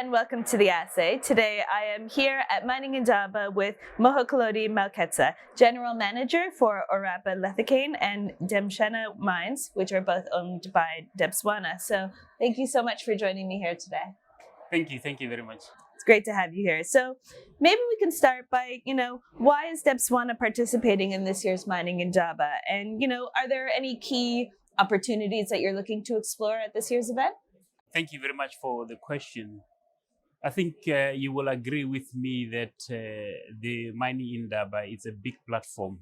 and welcome to the Assay. Today I am here at Mining Indaba with Mogakolodi Maoketsa, General Manager for Orapa, Letlhakane and Damtshaa mines, which are both owned by Debswana. So thank you so much for joining me here today. Thank you very much. It's great to have you here. So maybe we can start by, why is Debswana participating in this year's Mining Indaba? And, are there any key opportunities that you're looking to explore at this year's event? Thank you very much for the question. I think you will agree with me that the Mining Indaba is a big platform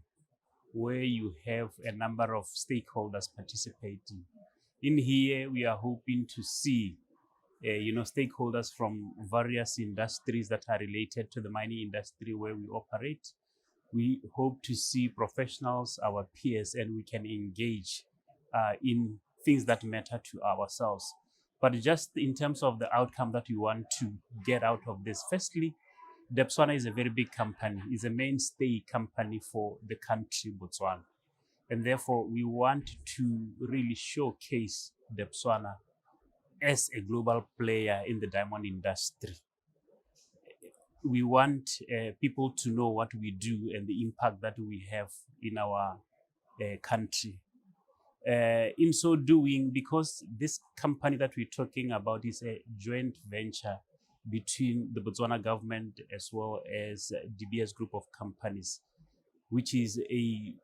where you have a number of stakeholders participating. In here, we are hoping to see stakeholders from various industries that are related to the mining industry where we operate. We hope to see professionals, our peers, and we can engage in things that matter to ourselves. But just in terms of the outcome that we want to get out of this, firstly, Debswana is a very big company. It's a mainstay company for the country, Botswana. And therefore, we want to really showcase Debswana as a global player in the diamond industry. We want people to know what we do and the impact that we have in our country. In so doing, because this company that we're talking about is a joint venture between the Botswana government as well as DBS group of companies, which is a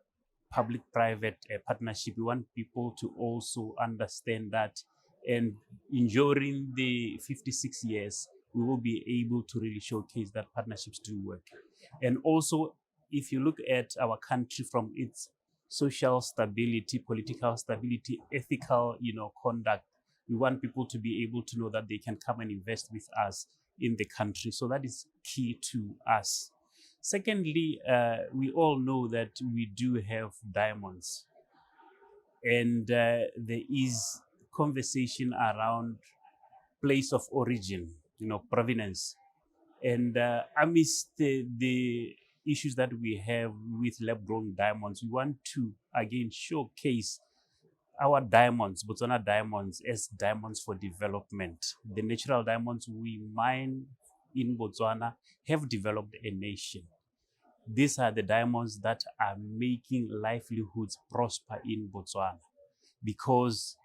public-private partnership. We want people to also understand that, and enduring the 56 years, we will be able to really showcase that partnerships do work. And also, if you look at our country from its social stability, political stability, ethical, conduct, we want people to be able to know that they can come and invest with us in the country. So that is key to us. Secondly, we all know that we do have diamonds, and there is conversation around place of origin, provenance. And amidst the issues that we have with lab-grown diamonds, we want to again showcase our diamonds, Botswana diamonds, as diamonds for development. The natural diamonds we mine in Botswana have developed a nation. These are the diamonds that are making livelihoods prosper in Botswana, because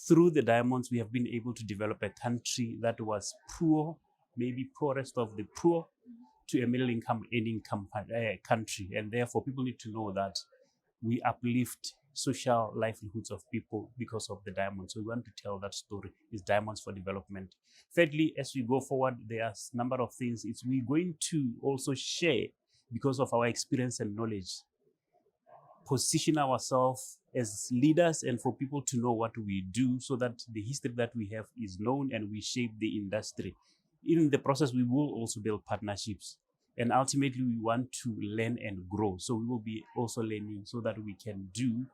through the diamonds, we have been able to develop a country that was poor, maybe poorest of the poor, to a middle income earning country. And therefore, people need to know that we uplift social livelihoods of people because of the diamonds. So we want to tell that story. It's diamonds for development. Thirdly, as we go forward, there are a number of things. We're going to also share, because of our experience and knowledge, position ourselves as leaders and for people to know what we do, so that the history that we have is known and we shape the industry. In the process, we will also build partnerships, and ultimately we want to learn and grow. So we will be also learning so that we can do,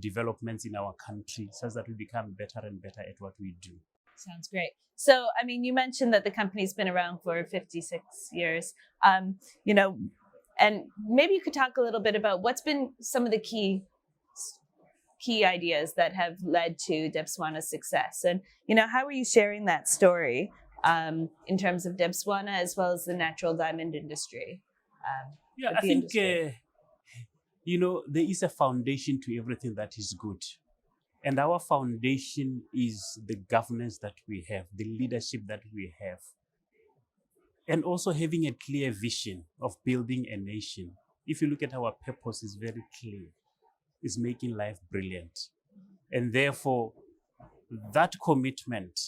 developments in our country, such that we become better and better at what we do. Sounds great. So, you mentioned that the company's been around for 56 years, and maybe you could talk a little bit about what's been some of the key ideas that have led to Debswana's success, and how are you sharing that story in terms of Debswana as well as the natural diamond industry? I think there is a foundation to everything that is good. And our foundation is the governance that we have, the leadership that we have, and also having a clear vision of building a nation. If you look at our purpose, it's very clear. It's making life brilliant. And therefore, that commitment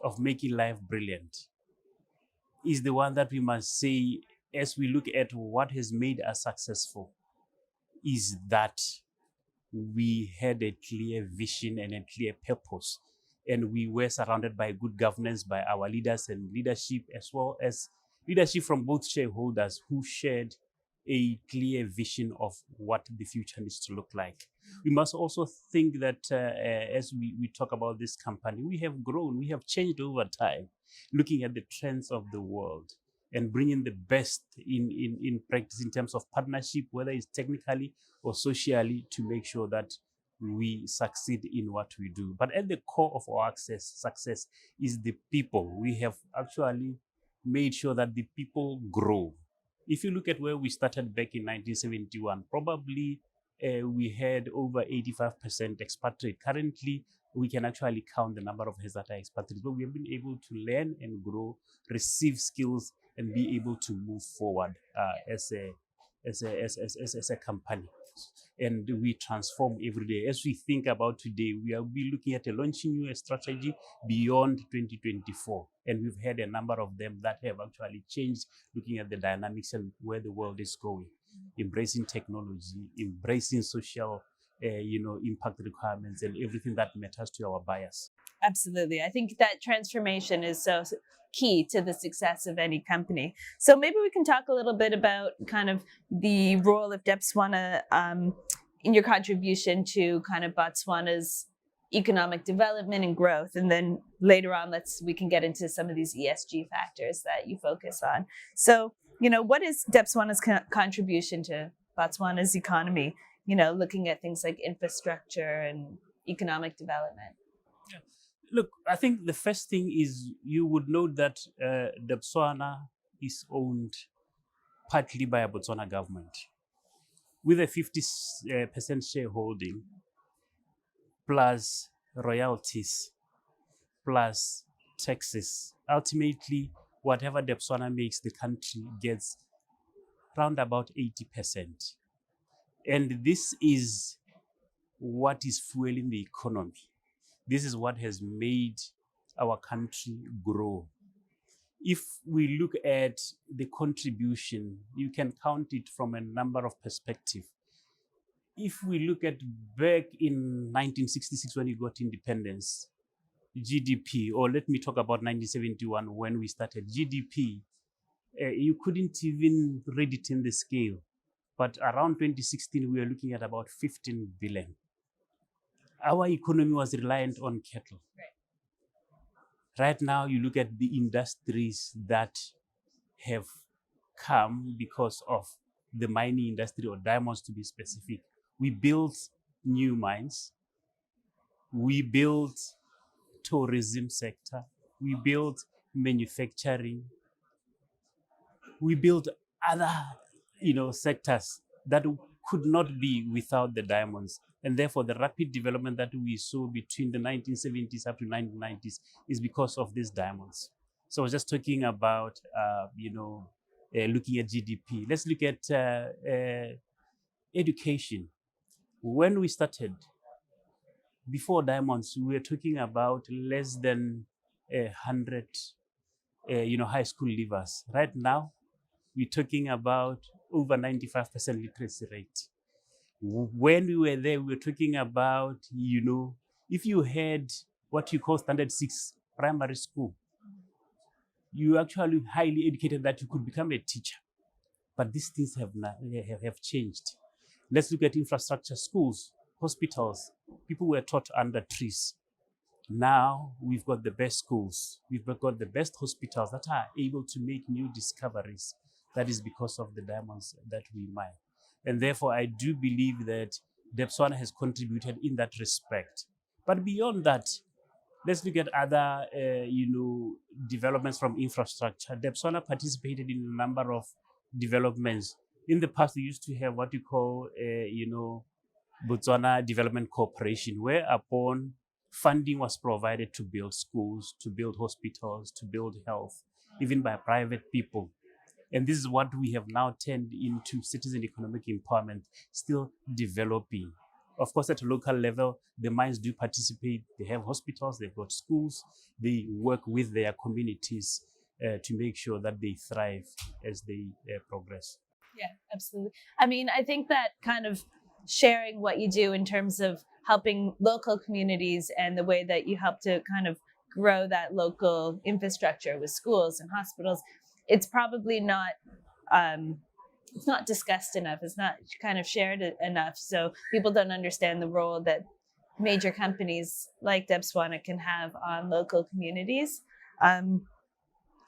of making life brilliant is the one that we must say, as we look at what has made us successful, is that we had a clear vision and a clear purpose, and we were surrounded by good governance by our leaders and leadership, as well as leadership from both shareholders who shared a clear vision of what the future needs to look like. We must also think that as we talk about this company, we have grown, we have changed over time, looking at the trends of the world and bringing the best in practice in terms of partnership, whether it's technically or socially, to make sure that we succeed in what we do. But at the core of our success is the people. We have actually made sure that the people grow. If you look at where we started back in 1971, probably we had over 85% expatriate. Currently, we can actually count the number of heads that are expatriates, but we have been able to learn and grow, receive skills, and be able to move forward as a company. And we transform every day. As we think about today, we will be looking at launching new strategy beyond 2024. And we've had a number of them that have actually changed, looking at the dynamics and where the world is going, embracing technology, embracing social impact requirements and everything that matters to our buyers. Absolutely. I think that transformation is so key to the success of any company. So maybe we can talk a little bit about kind of the role of Debswana in your contribution to kind of Botswana's economic development and growth. And then later on, we can get into some of these ESG factors that you focus on. So, what is Debswana's contribution to Botswana's economy? Looking at things like infrastructure and economic development. Look, I think the first thing is you would know that Debswana is owned partly by a Botswana government with a 50% shareholding plus royalties plus taxes. Ultimately, whatever Debswana makes, the country gets round about 80%. And this is what is fueling the economy. This is what has made our country grow. If we look at the contribution, you can count it from a number of perspectives. If we look at back in 1966 when we got independence, GDP, or let me talk about 1971 when we started, GDP, you couldn't even read it in the scale. But around 2016, we were looking at about 15 billion. Our economy was reliant on cattle. Right now, you look at the industries that have come because of the mining industry, or diamonds to be specific. We built new mines. We built tourism sector. We built manufacturing. We built other, sectors that could not be without the diamonds. And therefore, the rapid development that we saw between the 1970s up to 1990s is because of these diamonds. So I was just talking about, looking at GDP. Let's look at education. When we started, before diamonds, we were talking about less than 100, high school leavers. Right now, we're talking about over 95% literacy rate. When we were there, we were talking about, if you had what you call standard 6 primary school, you actually highly educated that you could become a teacher. But these things have changed. Let's look at infrastructure, schools, hospitals. People were taught under trees. Now we've got the best schools. We've got the best hospitals that are able to make new discoveries. That is because of the diamonds that we mine. And therefore, I do believe that Debswana has contributed in that respect. But beyond that, let's look at other, developments from infrastructure. Debswana participated in a number of developments. In the past, we used to have what you call, Botswana Development Corporation, whereupon funding was provided to build schools, to build hospitals, to build health, even by private people. And this is what we have now turned into citizen economic empowerment, still developing. Of course, at a local level, the mines do participate. They have hospitals, they've got schools. They work with their communities to make sure that they thrive as they progress. Yeah, absolutely. I mean, I think that kind of sharing what you do in terms of helping local communities and the way that you help to kind of grow that local infrastructure with schools and hospitals, it's probably not it's not discussed enough. It's not kind of shared enough. So people don't understand the role that major companies like Debswana can have on local communities. Do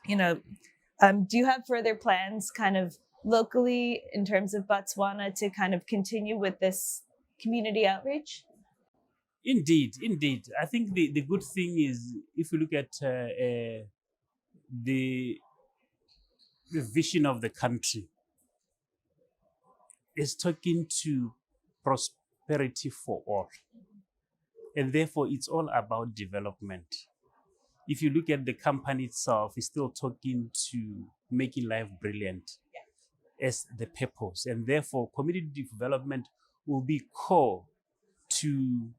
you have further plans kind of locally in terms of Botswana to kind of continue with this community outreach? Indeed. I think the good thing is if you look at the vision of the country is talking to prosperity for all. And therefore, it's all about development. If you look at the company itself, it's still talking to making life brilliant as the purpose. And therefore, community development will be core to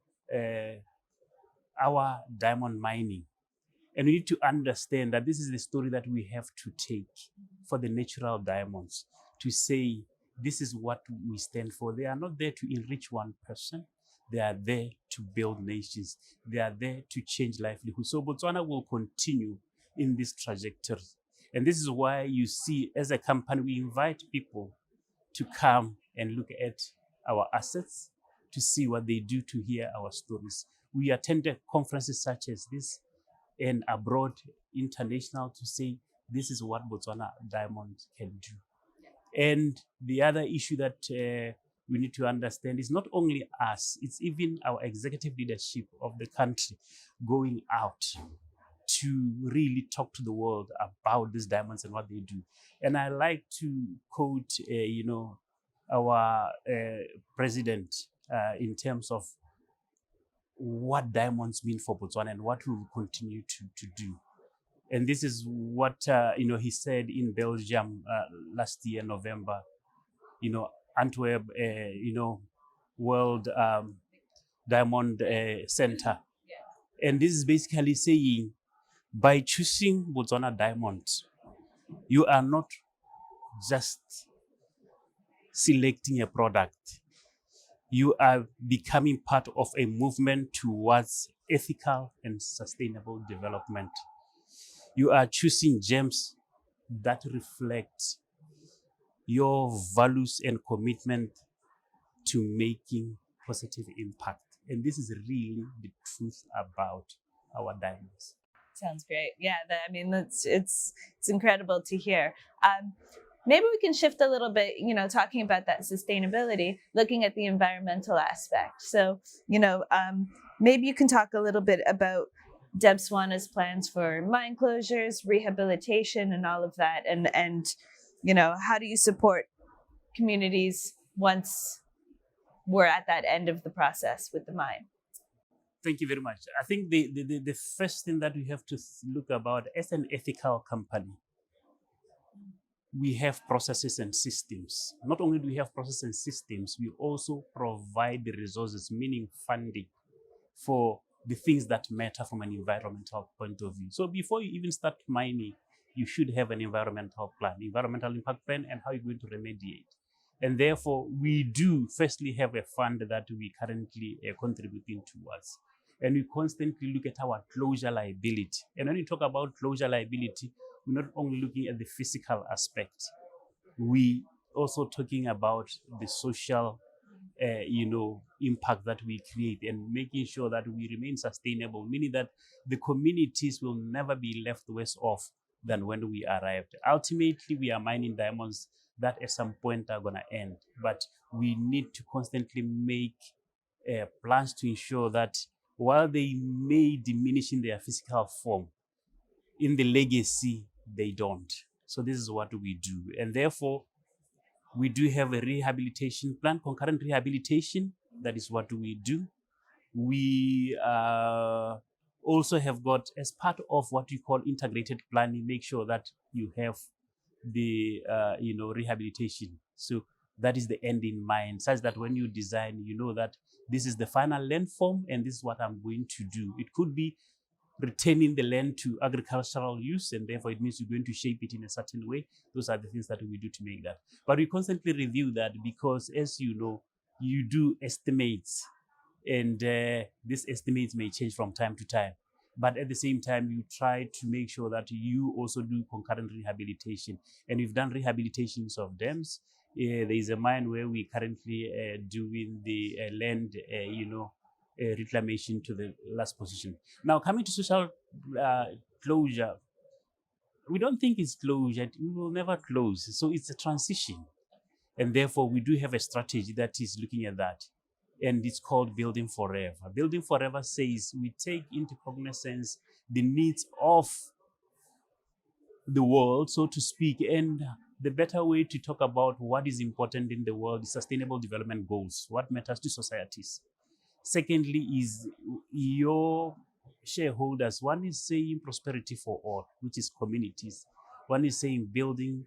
our diamond mining. And we need to understand that this is the story that we have to take for the natural diamonds, to say this is what we stand for. They are not there to enrich one person. They are there to build nations. They are there to change livelihood. So Botswana will continue in this trajectory. And this is why you see, as a company, we invite people to come and look at our assets, to see what they do, to hear our stories. We attended conferences such as this and abroad, international, to say this is what Botswana Diamond can do. And the other issue that we need to understand is not only us, it's even our executive leadership of the country going out to really talk to the world about these diamonds and what they do. And I like to quote, our president in terms of what diamonds mean for Botswana and what we will continue to do. And this is what he said in Belgium last year, November. Antwerp, World Diamond Center. And this is basically saying, by choosing Botswana Diamonds, you are not just selecting a product. You are becoming part of a movement towards ethical and sustainable development. You are choosing gems that reflect your values and commitment to making positive impact. And this is really the truth about our diamonds. Sounds great. Yeah, it's incredible to hear. Maybe we can shift a little bit, talking about that sustainability, looking at the environmental aspect. So, maybe you can talk a little bit about Debswana's plans for mine closures, rehabilitation, and all of that. And how do you support communities once we're at that end of the process with the mine? Thank you very much. I think the first thing that we have to look about as an ethical company, we have processes and systems. Not only do we have processes and systems, we also provide the resources, meaning funding, for the things that matter from an environmental point of view. So before you even start mining, you should have an environmental plan, environmental impact plan, and how you're going to remediate. And therefore, we do firstly have a fund that we currently are contributing towards. And we constantly look at our closure liability. And when we talk about closure liability, we're not only looking at the physical aspect, we also talking about the social impact that we create and making sure that we remain sustainable, meaning that the communities will never be left worse off than when we arrived. Ultimately, we are mining diamonds that at some point are going to end, but we need to constantly make plans to ensure that while they may diminish in their physical form, in the legacy, they don't. So this is what we do. And therefore, we do have a rehabilitation plan, concurrent rehabilitation. That is what we do. We also have got, as part of what we call integrated planning, make sure that you have the rehabilitation. So that is the end in mind, such that when you design, you know that this is the final land form and this is what I'm going to do. It could be retaining the land to agricultural use, and therefore it means you're going to shape it in a certain way. Those are the things that we do to make that. But we constantly review that because, as you know, you do estimates, and these estimates may change from time to time. But at the same time, you try to make sure that you also do concurrent rehabilitation. And we've done rehabilitations of dams. There is a mine where we currently doing the land, reclamation to the last position. Now, coming to social closure, we don't think it's closure. We will never close. So it's a transition. And therefore, we do have a strategy that is looking at that. and it's called Building Forever. Building Forever says we take into cognizance the needs of the world, so to speak, and the better way to talk about what is important in the world is sustainable development goals, what matters to societies. Secondly is your shareholders. One is saying prosperity for all, which is communities. One is saying building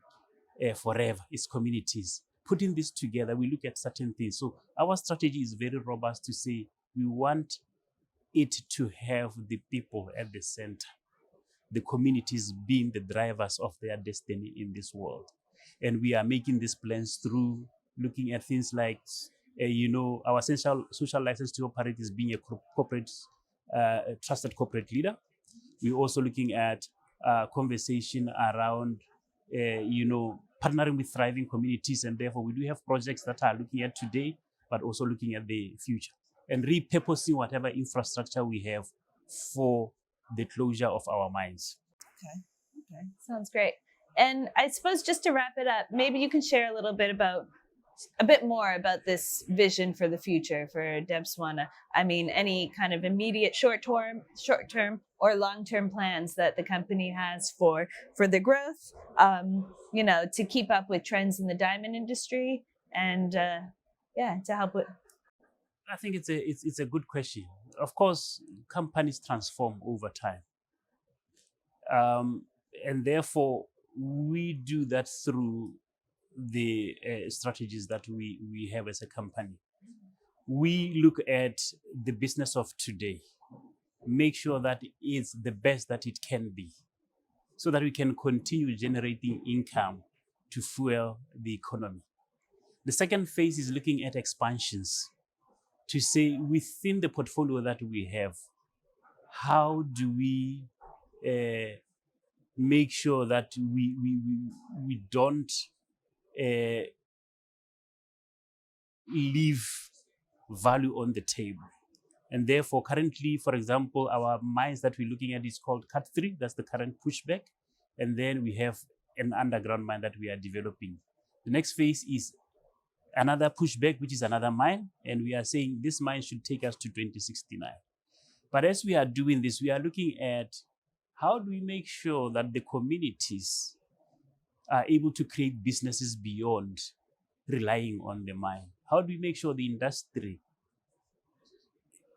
forever, it's communities. Putting this together, we look at certain things. So our strategy is very robust to say we want it to have the people at the center, the communities being the drivers of their destiny in this world. And we are making these plans through looking at things like, our social license to operate is being a corporate, a trusted corporate leader. We're also looking at conversation around, partnering with thriving communities. And therefore, we do have projects that are looking at today, but also looking at the future and repurposing whatever infrastructure we have for the closure of our mines. Okay, sounds great. And I suppose just to wrap it up, maybe you can share a bit more about this vision for the future for Debswana. I mean, any kind of immediate short-term or long-term plans that the company has for the growth, to keep up with trends in the diamond industry and to help with. I think it's a good question. Of course, companies transform over time. And therefore, we do that through the strategies that we have as a company. We look at the business of today, make sure that it's the best that it can be, so that we can continue generating income to fuel the economy. The second phase is looking at expansions to say within the portfolio that we have, how do we make sure that we don't leave value on the table. And therefore, currently, for example, our mines that we're looking at is called Cut 3, that's the current pushback. And then we have an underground mine that we are developing. The next phase is another pushback, which is another mine. And we are saying this mine should take us to 2069. But as we are doing this, we are looking at how do we make sure that the communities are able to create businesses beyond relying on the mine? How do we make sure the industry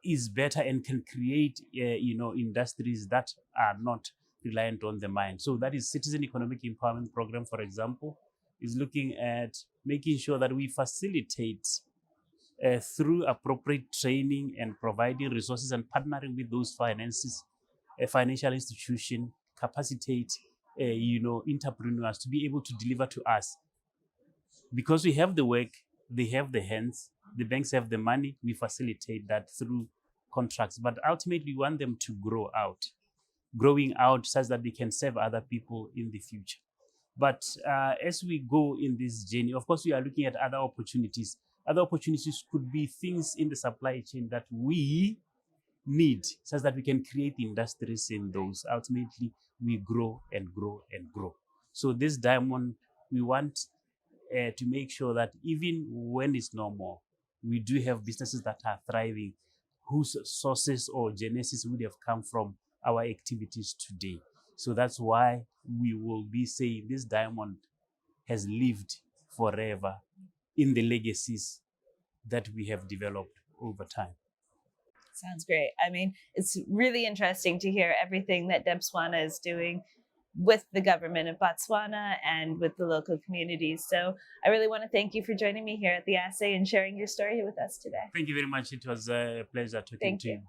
is better and can create, industries that are not reliant on the mine? So that is Citizen Economic Empowerment Program, for example, is looking at making sure that we facilitate through appropriate training and providing resources and partnering with those financial institution, capacitate entrepreneurs to be able to deliver to us. Because we have the work, they have the hands, the banks have the money, we facilitate that through contracts. But ultimately, we want them to growing out such that they can serve other people in the future. But as we go in this journey, of course, we are looking at other opportunities. Other opportunities could be things in the supply chain that we need, such that we can create industries in those. Ultimately, we grow and grow and grow. So this diamond, we want to make sure that even when it's no more, we do have businesses that are thriving, whose sources or genesis would have come from our activities today. So that's why we will be saying this diamond has lived forever in the legacies that we have developed over time. Sounds great. I mean, it's really interesting to hear everything that Debswana is doing with the government of Botswana and with the local communities. So I really want to thank you for joining me here at the Assay and sharing your story with us today. Thank you very much. It was a pleasure talking to you.